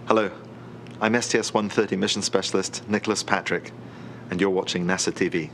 Hello, I'm STS-130 Mission Specialist Nicholas Patrick, and you're watching NASA TV.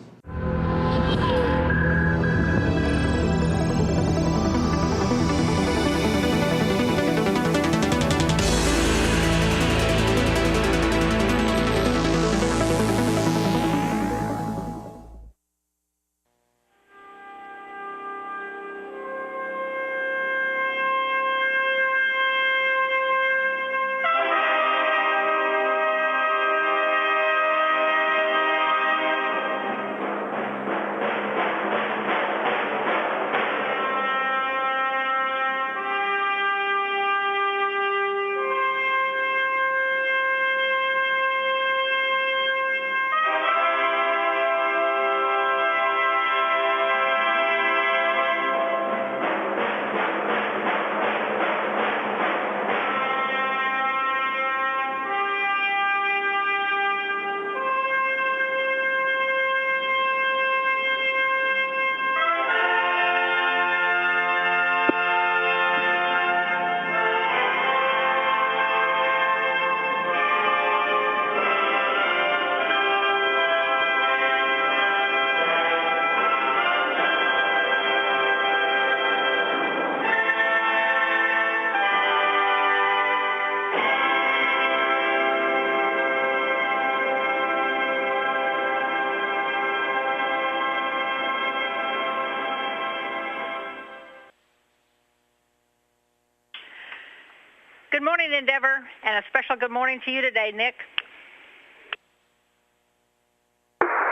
Good morning, Endeavour, and a special good morning to you today, Nick.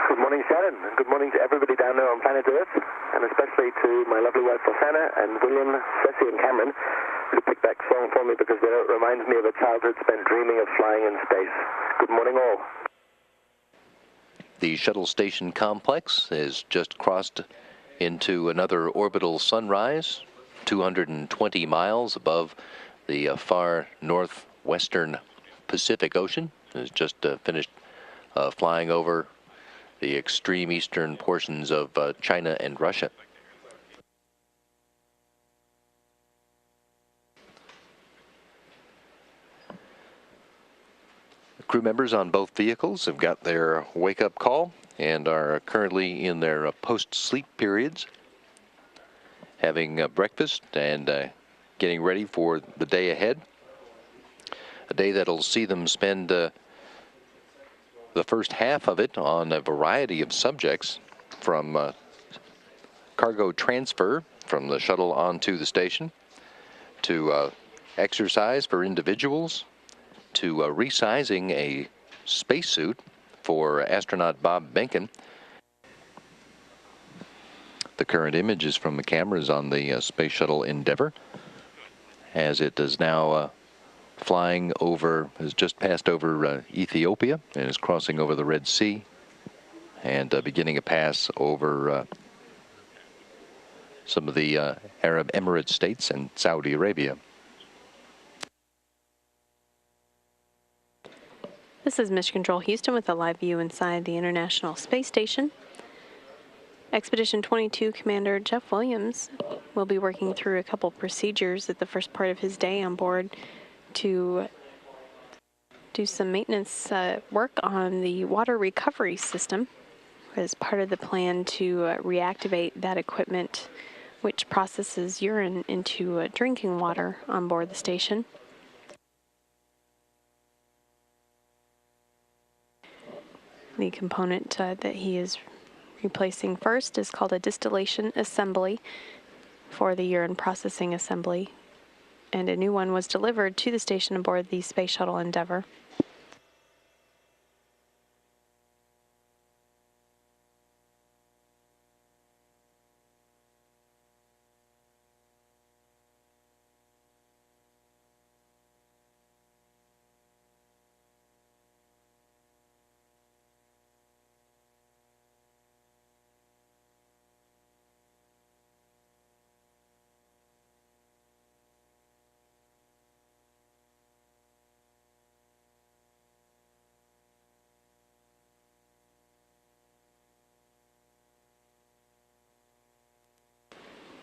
Good morning, Sharon, and good morning to everybody down there on planet Earth, and especially to my lovely wife, Rosanna, and William, Ceci, and Cameron, who picked that song for me because it reminds me of a childhood spent dreaming of flying in space. Good morning, all. The shuttle station complex has just crossed into another orbital sunrise, 220 miles above the far northwestern Pacific Ocean. It has just finished flying over the extreme eastern portions of China and Russia. The crew members on both vehicles have got their wake-up call and are currently in their post-sleep periods, having breakfast and getting ready for the day ahead. A day that'll see them spend the first half of it on a variety of subjects, from cargo transfer from the shuttle onto the station, to exercise for individuals, to resizing a spacesuit for astronaut Bob Behnken. The current image is from the cameras on the Space Shuttle Endeavour, as it is now flying over, has just passed over Ethiopia and is crossing over the Red Sea and beginning a pass over some of the Arab Emirate states and Saudi Arabia. This is Mission Control Houston with a live view inside the International Space Station. Expedition 22 Commander Jeff Williams will be working through a couple procedures at the first part of his day on board to do some maintenance work on the water recovery system as part of the plan to reactivate that equipment which processes urine into drinking water on board the station. The component that he is replacing first is called a distillation assembly for the urine processing assembly, and a new one was delivered to the station aboard the Space Shuttle Endeavour.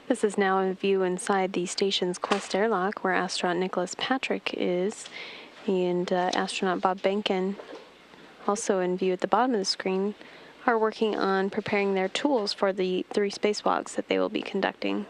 This is now a view inside the station's Quest airlock, where astronaut Nicholas Patrick is He and astronaut Bob Behnken, also in view at the bottom of the screen, are working on preparing their tools for the 3 spacewalks that they will be conducting.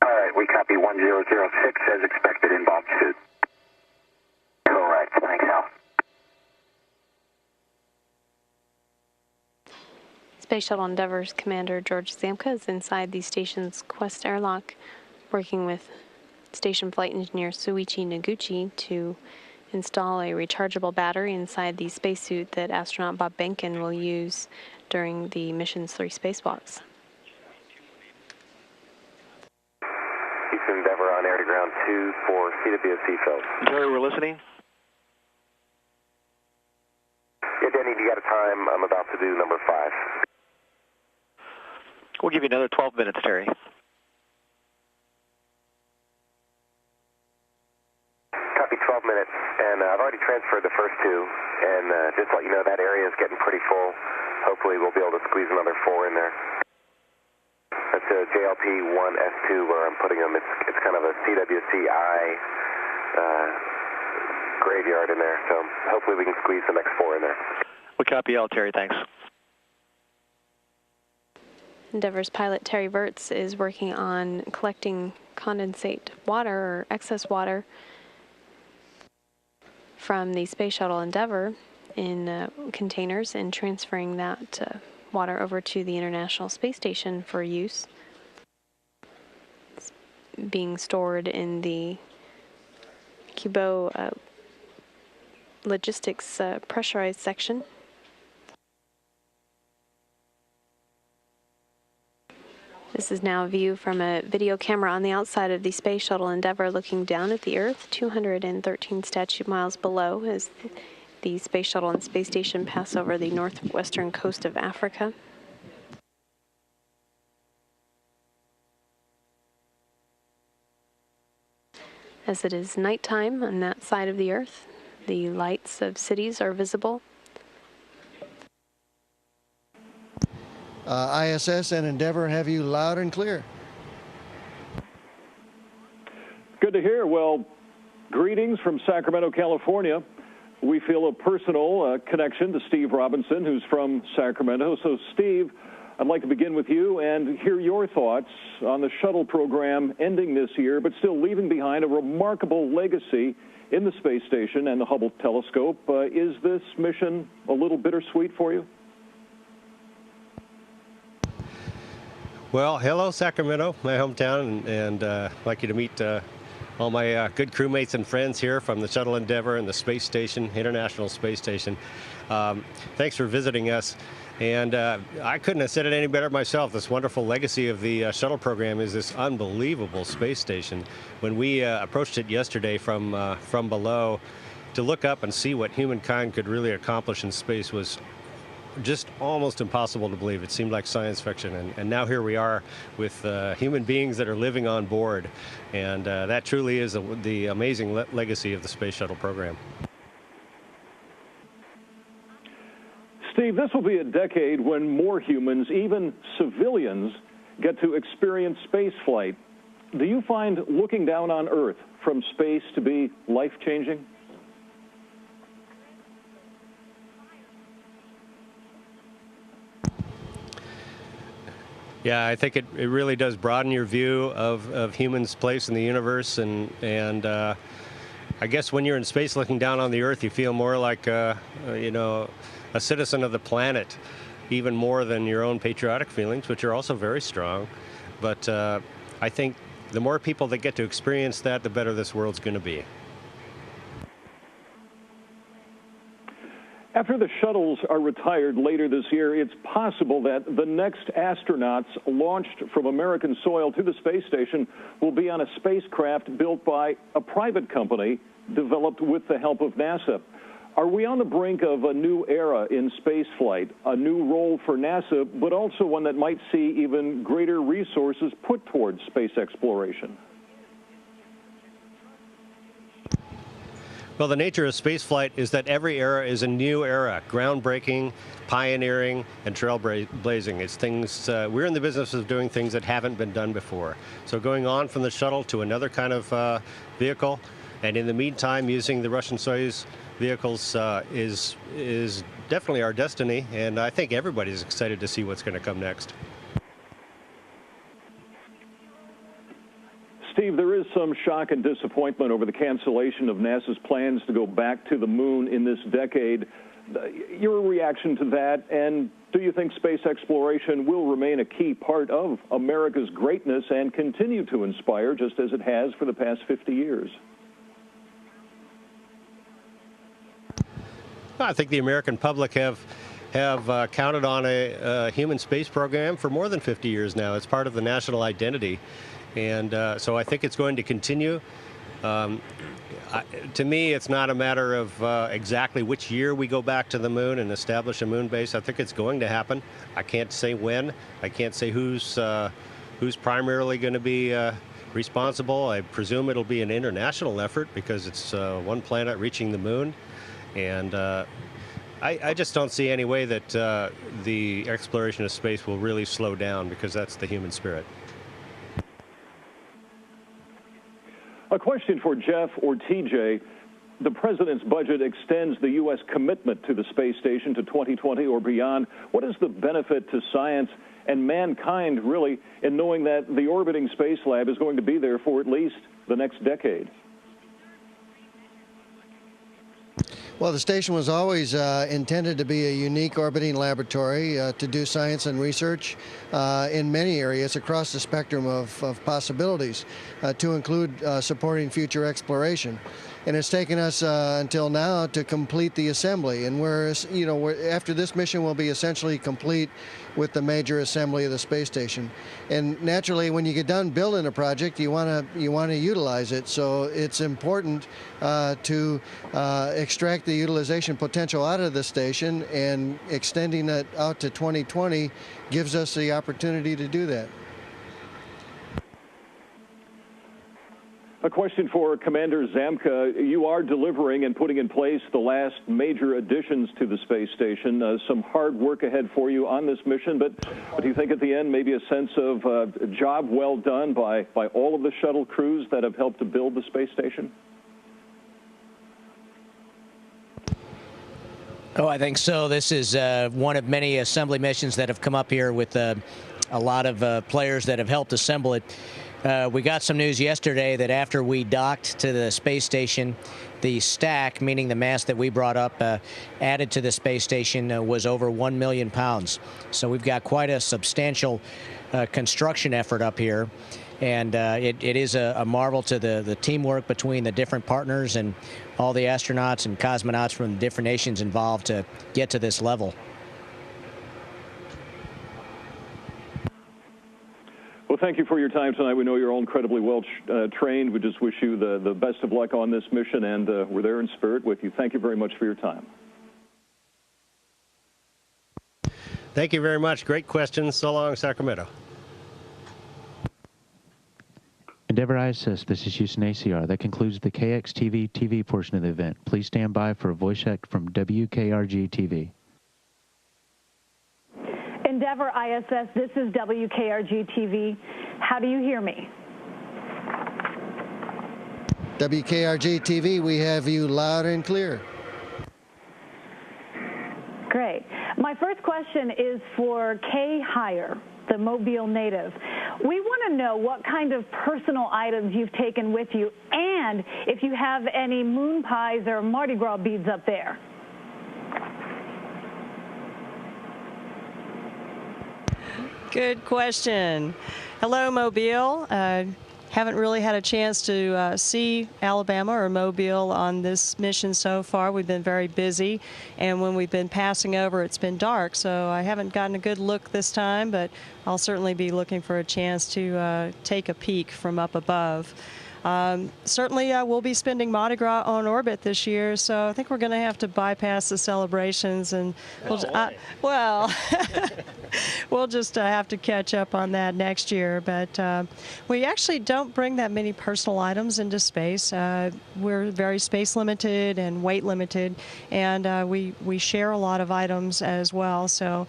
All right, we copy 1006 as expected in Bob's suit. Correct, thanks, Al. Space Shuttle Endeavour's commander George Zamka is inside the station's Quest airlock, working with station flight engineer Suichi Noguchi to install a rechargeable battery inside the spacesuit that astronaut Bob Behnken will use during the mission's 3 spacewalks. Houston Endeavour on air to ground 2 for CWC field. Jerry, we're listening. Yeah, Denny, you got a time? I'm about to do number 5. We'll give you another 12 minutes, Terry. Copy 12 minutes, and I've already transferred the first 2, and just to let you know, that area is getting pretty full. Hopefully we'll be able to squeeze another 4 in there. That's a JLP-1S2 where I'm putting them. It's kind of a CWCI graveyard in there, so hopefully we can squeeze the next 4 in there. We copy all, Terry, thanks. Endeavour's pilot Terry Virts is working on collecting condensate water or excess water from the Space Shuttle Endeavour in containers and transferring that water over to the International Space Station for use. It's being stored in the Cubo logistics pressurized section. This is now a view from a video camera on the outside of the Space Shuttle Endeavour looking down at the Earth, 213 statute miles below as the Space Shuttle and Space Station pass over the northwestern coast of Africa. As it is nighttime on that side of the Earth, the lights of cities are visible.ISS and Endeavour have you loud and clear. Good to hear. Well, greetings from Sacramento, California. We feel a personal connection to Steve Robinson, who's from Sacramento. So, Steve, I'd like to begin with you and hear your thoughts on the shuttle program ending this year, but still leaving behind a remarkable legacy in the space station and the Hubble telescope. Is this mission a little bittersweet for you? Well, hello, Sacramento, my hometown, and I'd like you to meet all my good crewmates and friends here from the Shuttle Endeavour and the Space Station, International Space Station. Thanks for visiting us. And I couldn't have said it any better myself. This wonderful legacy of the shuttle program is this unbelievable space station. When we approached it yesterday from below, to look up and see what humankind could really accomplish in space was just almost impossible to believe. It seemed like science fiction, and now here we are with human beings that are living on board, and that truly is the amazing legacy of the Space Shuttle program. Steve, this will be a decade when more humans, even civilians, get to experience space flight. Do you find looking down on Earth from space to be life-changing? Yeah, I think it really does broaden your view of humans' place in the universe, and I guess when you're in space looking down on the Earth, you feel more like you know, a citizen of the planet, even more than your own patriotic feelings, which are also very strong. But I think the more people that get to experience that, the better this world's going to be. After the shuttles are retired later this year, it's possible that the next astronauts launched from American soil to the space station will be on a spacecraft built by a private company developed with the help of NASA. Are we on the brink of a new era in spaceflight, a new role for NASA, but also one that might see even greater resources put towards space exploration? Well, the nature of spaceflight is that every era is a new era, groundbreaking, pioneering, and trailblazing. It's things, we're in the business of doing things that haven't been done before. So going on from the shuttle to another kind of vehicle, and in the meantime, using the Russian Soyuz vehicles is definitely our destiny, and I think everybody's excited to see what's going to come next. Steve, there is some shock and disappointment over the cancellation of NASA's plans to go back to the moon in this decade. Your reaction to that, and do you think space exploration will remain a key part of America's greatness and continue to inspire just as it has for the past 50 years? I think the American public have counted on a human space program for more than 50 years now. It's part of the national identity, and so I think it's going to continue. To me, it's not a matter of exactly which year we go back to the moon and establish a moon base. I think it's going to happen. I can't say when. I can't say who's primarily going to be responsible. I presume it'll be an international effort because it's one planet reaching the moon. And I just don't see any way that the exploration of space will really slow down, because that's the human spirit. A question for Jeff or TJ. The president's budget extends the U.S. commitment to the space station to 2020 or beyond. What is the benefit to science and mankind, really, in knowing that the orbiting space lab is going to be there for at least the next decade? Well, the station was always intended to be a unique orbiting laboratory to do science and research in many areas across the spectrum of possibilities, to include supporting future exploration. And it's taken us until now to complete the assembly. And after this mission, we'll be essentially complete with the major assembly of the space station. And naturally, when you get done building a project, you want to utilize it. So it's important to extract the utilization potential out of the station, and extending it out to 2020 gives us the opportunity to do that. A question for Commander Zamka. You are delivering and putting in place the last major additions to the space station. Some hard work ahead for you on this mission, but do you think at the end maybe a sense of a job well done by all of the shuttle crews that have helped to build the space station? Oh, I think so. This is one of many assembly missions that have come up here with a lot of players that have helped assemble it. We got some news yesterday that after we docked to the space station, the stack, meaning the mass that we brought up, added to the space station was over 1 million pounds. So we've got quite a substantial construction effort up here. And it is a marvel to the teamwork between the different partners and all the astronauts and cosmonauts from the different nations involved to get to this level. Well, thank you for your time tonight. We know you're all incredibly well trained. We just wish you the best of luck on this mission, and we're there in spirit with you. Thank you very much for your time. Thank you very much. Great questions. So long, Sacramento. Endeavour ISS, this is Houston ACR. That concludes the KXTV TV portion of the event. Please stand by for a voice check from WKRG TV. Endeavour ISS, this is WKRG TV. How do you hear me? WKRG TV, we have you loud and clear. Great. My first question is for Kay Heyer, the Mobile native. We want to know what kind of personal items you've taken with you and if you have any moon pies or Mardi Gras beads up there. Good question. Hello, Mobile. Haven't really had a chance to see Alabama or Mobile on this mission so far. We've been very busy, and when we've been passing over, it's been dark, so I haven't gotten a good look this time, but I'll certainly be looking for a chance to take a peek from up above. Certainly, we'll be spending Mardi Gras on orbit this year, so I think we're going to have to bypass the celebrations, and we'll just have to catch up on that next year. But we actually don't bring that many personal items into space. We're very space limited and weight limited, and we share a lot of items as well. So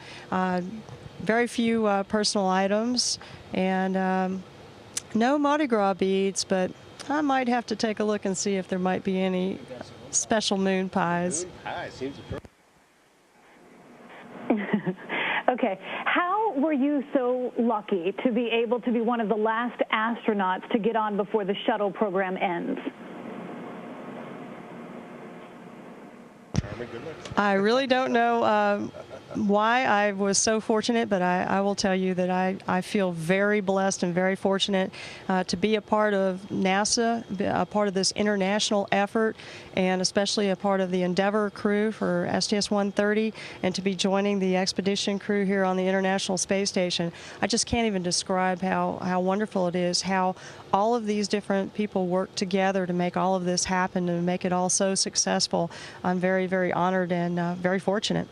very few personal items, and no Mardi Gras beads, but I might have to take a look and see if there might be any special moon pies. Moon pie seems Okay. How were you so lucky to be able to be one of the last astronauts to get on before the shuttle program ends? I really don't know why I was so fortunate, but I will tell you that I feel very blessed and very fortunate to be a part of NASA, a part of this international effort, and especially a part of the Endeavour crew for STS-130, and to be joining the expedition crew here on the International Space Station. I just can't even describe how wonderful it is, how all of these different people work together to make all of this happen and make it all so successful. I'm very, very honored and very fortunate.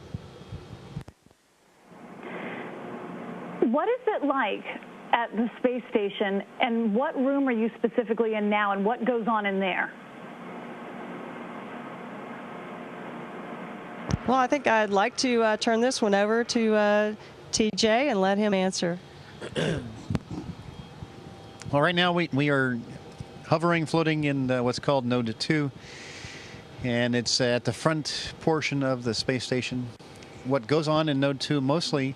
What is it like at the space station, and what room are you specifically in now, and what goes on in there? Well, I think I'd like to turn this one over to TJ and let him answer. Well, right now we are hovering, floating in what's called Node 2, and it's at the front portion of the space station. What goes on in Node 2 mostly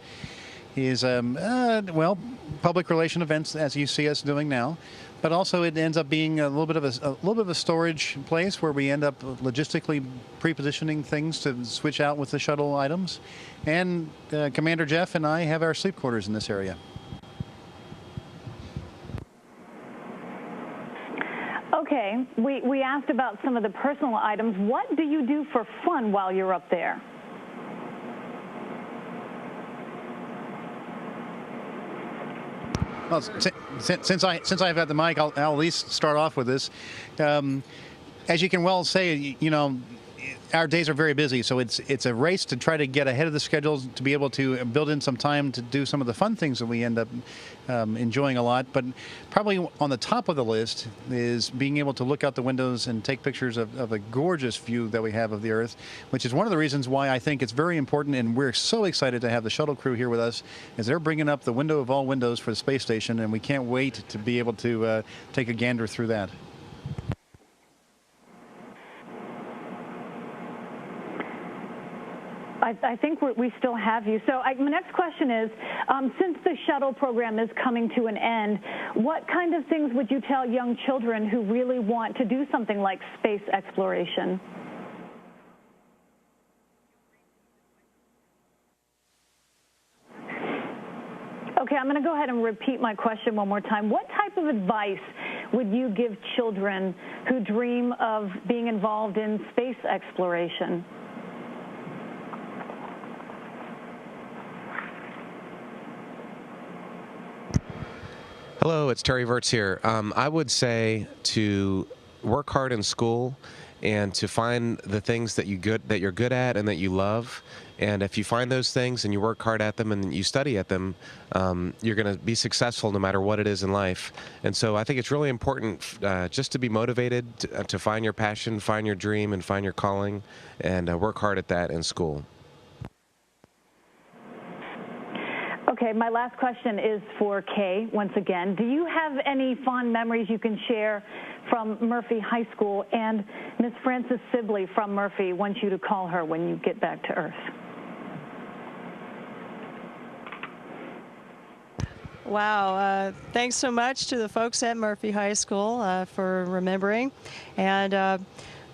is, well, public relation events, as you see us doing now, but also it ends up being a little bit of a storage place where we end up logistically pre-positioning things to switch out with the shuttle items. And Commander Jeff and I have our sleep quarters in this area. Okay, we asked about some of the personal items. What do you do for fun while you're up there? Well, since I've got the mic, I'll at least start off with this. As you can well say, you know, our days are very busy, so it's a race to try to get ahead of the schedules to be able to build in some time to do some of the fun things that we end up enjoying a lot. But probably on the top of the list is being able to look out the windows and take pictures of a gorgeous view that we have of the Earth, which is one of the reasons why I think it's very important, and we're so excited to have the shuttle crew here with us, as they're bringing up the window of all windows for the space station, and we can't wait to be able to take a gander through that. I think we still have you. So my next question is, since the shuttle program is coming to an end, what kind of things would you tell young children who really want to do something like space exploration? Okay, I'm going to go ahead and repeat my question one more time. What type of advice would you give children who dream of being involved in space exploration? Hello, it's Terry Virts here. I would say to work hard in school and to find the things that you're good at and that you love. And if you find those things and you work hard at them and you study at them, you're going to be successful no matter what it is in life. And so I think it's really important just to be motivated to find your passion, find your dream, and find your calling, and work hard at that in school. Okay, my last question is for Kay once again. Do you have any fond memories you can share from Murphy High School? And Miss Frances Sibley from Murphy wants you to call her when you get back to Earth. Wow, thanks so much to the folks at Murphy High School for remembering. And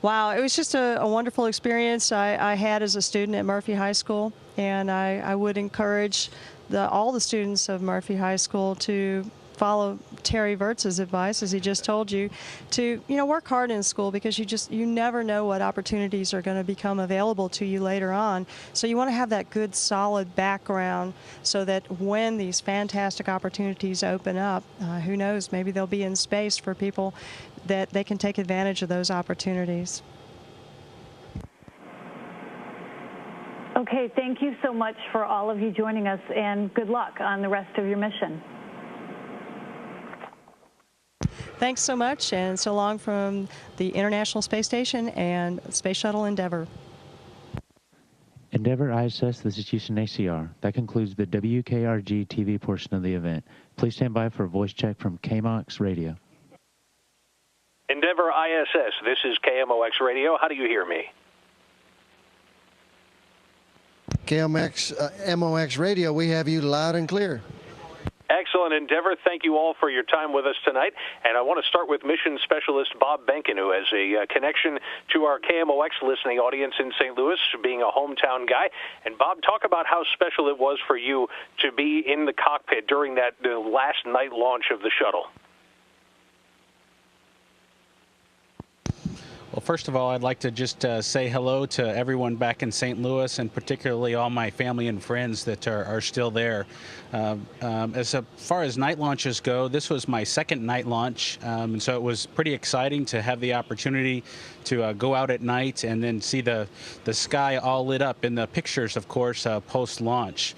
wow, it was just a wonderful experience I had as a student at Murphy High School. And I would encourage all the students of Murphy High School to follow Terry Wirtz's advice, as he just told you, to work hard in school, because you never know what opportunities are going to become available to you later on. So you want to have that good solid background so that when these fantastic opportunities open up, who knows, maybe they'll be in space for people that they can take advantage of those opportunities. Okay, thank you so much for all of you joining us, and good luck on the rest of your mission. Thanks so much, and so long from the International Space Station and Space Shuttle Endeavour. Endeavour ISS, this is Houston ACR. That concludes the WKRG TV portion of the event. Please stand by for a voice check from KMOX Radio. Endeavour ISS, this is KMOX Radio. How do you hear me? KMOX Radio, we have you loud and clear. Excellent, Endeavour. Thank you all for your time with us tonight. And I want to start with Mission Specialist Bob Behnken, who has a connection to our KMOX listening audience in St. Louis, being a hometown guy. And Bob, talk about how special it was for you to be in the cockpit during that last night launch of the shuttle. Well, first of all, I'd like to just say hello to everyone back in St. Louis, and particularly all my family and friends that are still there. As far as night launches go, this was my second night launch, and so it was pretty exciting to have the opportunity to go out at night and then see the sky all lit up in the pictures, of course, post-launch.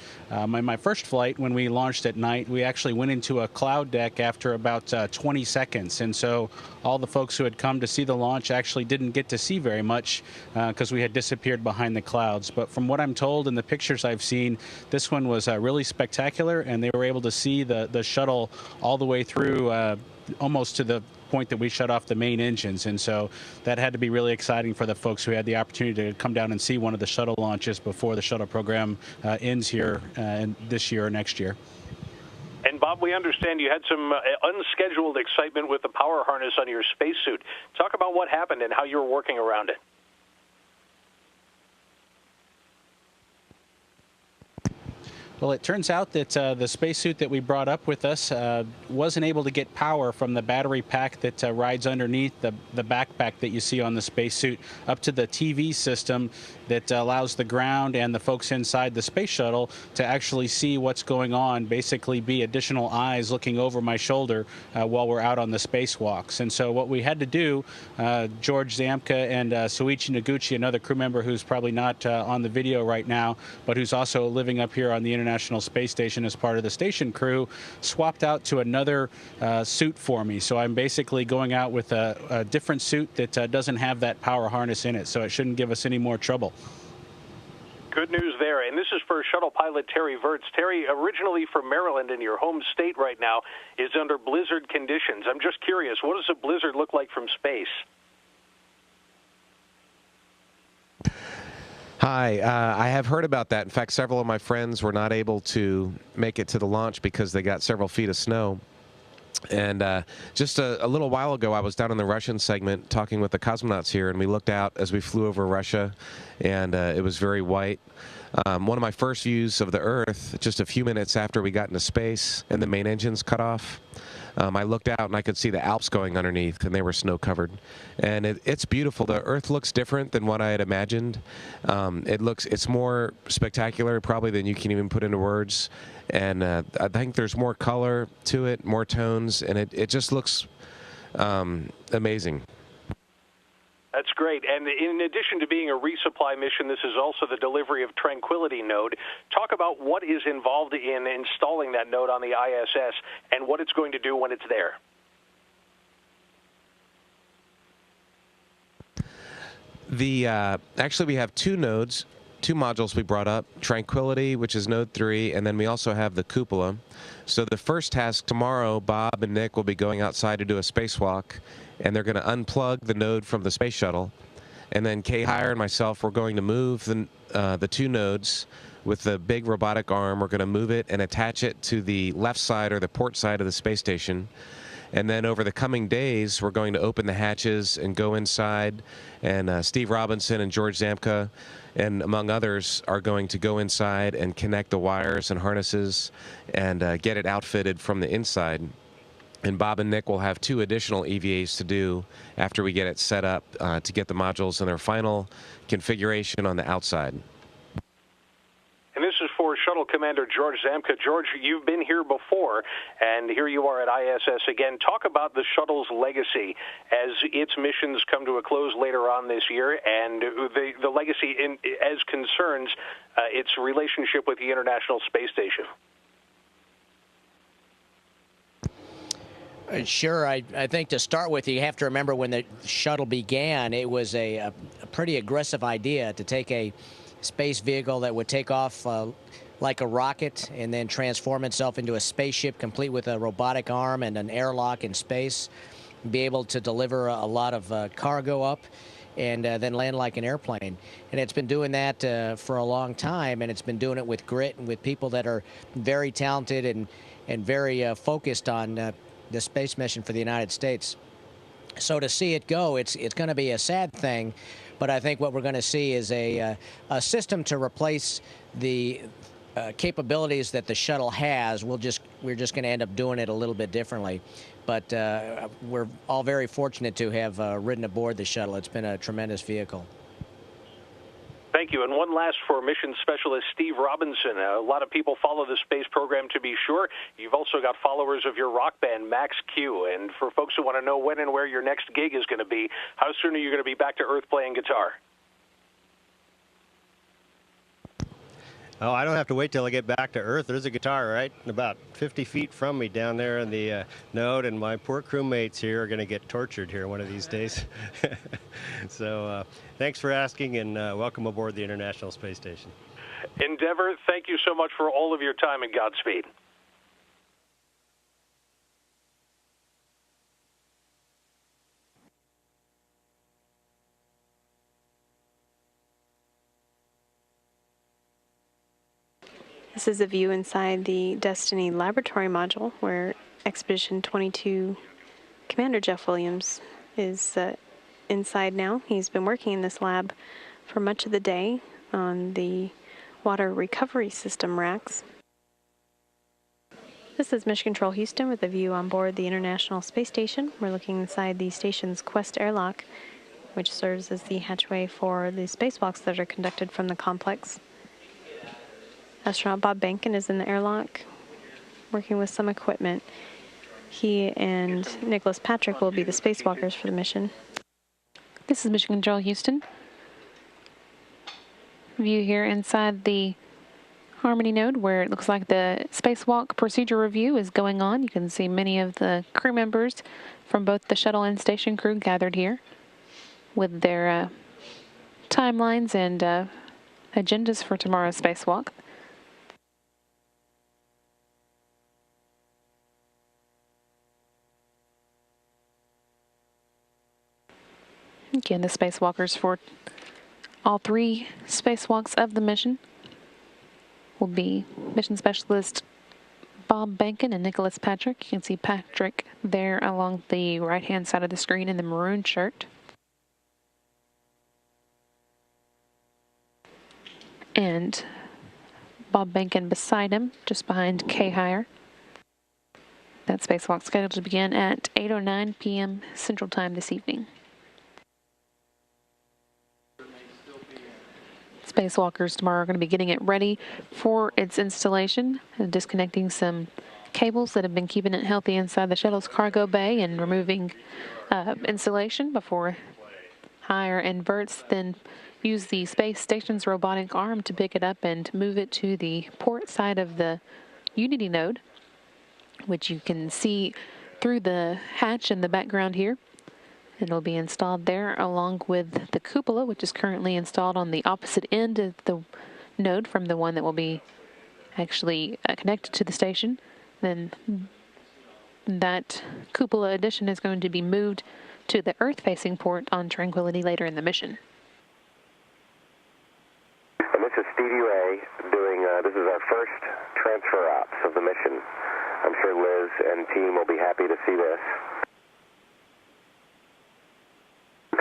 My first flight, when we launched at night, we actually went into a cloud deck after about 20 seconds, and so all the folks who had come to see the launch actually didn't get to see very much because we had disappeared behind the clouds. But from what I'm told and the pictures I've seen, this one was really spectacular, and they were able to see the shuttle all the way through almost to the point that we shut off the main engines. And so that had to be really exciting for the folks who had the opportunity to come down and see one of the shuttle launches before the shuttle program ends here this year or next year. And Bob, we understand you had some unscheduled excitement with the power harness on your spacesuit. Talk about what happened and how you were working around it. Well, it turns out that the spacesuit that we brought up with us wasn't able to get power from the battery pack that rides underneath the backpack that you see on the spacesuit up to the TV system that allows the ground and the folks inside the space shuttle to actually see what's going on, basically be additional eyes looking over my shoulder while we're out on the spacewalks. And so what we had to do, George Zamka and Soichi Noguchi, another crew member who's probably not on the video right now, but who's also living up here on the International Space Station as part of the station crew, swapped out to another suit for me. So I'm basically going out with a different suit that doesn't have that power harness in it, so it shouldn't give us any more trouble. Good news there, and this is for shuttle pilot Terry Wirtz. Terry, originally from Maryland in your home state right now, is under blizzard conditions. I'm just curious, what does a blizzard look like from space? Hi, I have heard about that. In fact, several of my friends were not able to make it to the launch because they got several feet of snow. And just a little while ago, I was down in the Russian segment talking with the cosmonauts here, and we looked out as we flew over Russia, and it was very white. One of my first views of the Earth, just a few minutes after we got into space and the main engines cut off, I looked out and I could see the Alps going underneath, and they were snow-covered. And it's beautiful. The Earth looks different than what I had imagined. It's more spectacular probably than you can even put into words. And I think there's more color to it, more tones, and it just looks amazing. That's great. And in addition to being a resupply mission, this is also the delivery of Tranquility node. Talk about what is involved in installing that node on the ISS and what it's going to do when it's there. Actually, we have two nodes, two modules we brought up, Tranquility, which is node 3, and then we also have the cupola. So the first task tomorrow, Bob and Nick will be going outside to do a spacewalk, and they're going to unplug the node from the space shuttle. And then Kay Hire and myself, we're going to move the two nodes with the big robotic arm. We're going to move it and attach it to the left side or the port side of the space station. And then over the coming days, we're going to open the hatches and go inside. And Steve Robinson and George Zamka, and among others, are going to go inside and connect the wires and harnesses and get it outfitted from the inside. And Bob and Nick will have 2 additional EVAs to do after we get it set up to get the modules in their final configuration on the outside. And this is for Shuttle Commander George Zamka. George, you've been here before, and here you are at ISS again. Talk about the shuttle's legacy as its missions come to a close later on this year, and the legacy as concerns its relationship with the International Space Station. Sure. I think to start with, you have to remember when the shuttle began, it was a pretty aggressive idea to take a space vehicle that would take off like a rocket and then transform itself into a spaceship complete with a robotic arm and an airlock in space, be able to deliver a lot of cargo up, and then land like an airplane. And it's been doing that for a long time, and it's been doing it with grit and with people that are very talented and very focused on the space mission for the United States. So to see it go, it's going to be a sad thing, but I think what we're going to see is a system to replace the capabilities that the shuttle has. We're just going to end up doing it a little bit differently. But we're all very fortunate to have ridden aboard the shuttle. It's been a tremendous vehicle. Thank you. And one last for Mission Specialist Steve Robinson. A lot of people follow the space program, to be sure. You've also got followers of your rock band, Max Q. And for folks who want to know when and where your next gig is going to be, how soon are you going to be back to Earth playing guitar? Oh, I don't have to wait till I get back to Earth. There's a guitar right about 50 feet from me down there in the node, and my poor crewmates here are going to get tortured here one of these days. So thanks for asking, and welcome aboard the International Space Station. Endeavour, thank you so much for all of your time, and Godspeed. This is a view inside the Destiny Laboratory module where Expedition 22 Commander Jeff Williams is inside now. He's been working in this lab for much of the day on the water recovery system racks. This is Mission Control Houston with a view on board the International Space Station. We're looking inside the station's Quest airlock, which serves as the hatchway for the spacewalks that are conducted from the complex. Astronaut Bob Behnken is in the airlock working with some equipment. He and Nicholas Patrick will be the spacewalkers for the mission. This is Mission Control Houston. View here inside the Harmony node where it looks like the spacewalk procedure review is going on. You can see many of the crew members from both the shuttle and station crew gathered here with their timelines and agendas for tomorrow's spacewalk. Again, the spacewalkers for all 3 spacewalks of the mission will be Mission Specialist Bob Behnken and Nicholas Patrick. You can see Patrick there along the right-hand side of the screen in the maroon shirt. And Bob Behnken beside him, just behind Kay Hire. That spacewalk scheduled to begin at 8:09 p.m. Central Time this evening. Spacewalkers tomorrow are going to be getting it ready for its installation, disconnecting some cables that have been keeping it healthy inside the shuttle's cargo bay and removing insulation before higher, inverts, then use the space station's robotic arm to pick it up and move it to the port side of the Unity node, which you can see through the hatch in the background here. It'll be installed there along with the cupola, which is currently installed on the opposite end of the node from the one that will be actually connected to the station. Then that cupola addition is going to be moved to the Earth-facing port on Tranquility later in the mission. And this is Stevie Ray doing, this is our first transfer ops of the mission. I'm sure Liz and team will be happy to see this.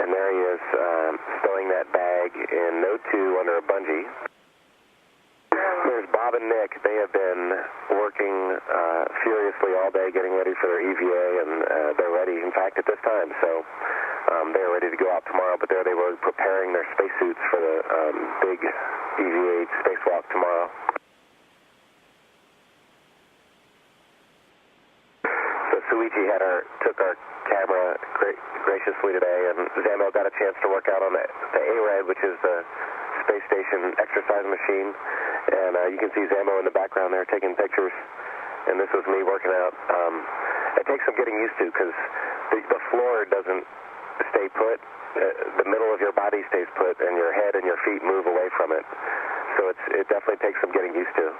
And there he is, stowing that bag in Node 2 under a bungee. There's Bob and Nick. They have been working furiously all day getting ready for their EVA, and they're ready, in fact, at this time. So they're ready to go out tomorrow, but there they were preparing their spacesuits for the big EVA spacewalk tomorrow. So Suichi took our camera graciously today, and Zamo got a chance to work out on the ARED, which is the space station exercise machine. And you can see Zamo in the background there taking pictures. And this was me working out. It takes some getting used to because the floor doesn't stay put. The middle of your body stays put, and your head and your feet move away from it. So it definitely takes some getting used to.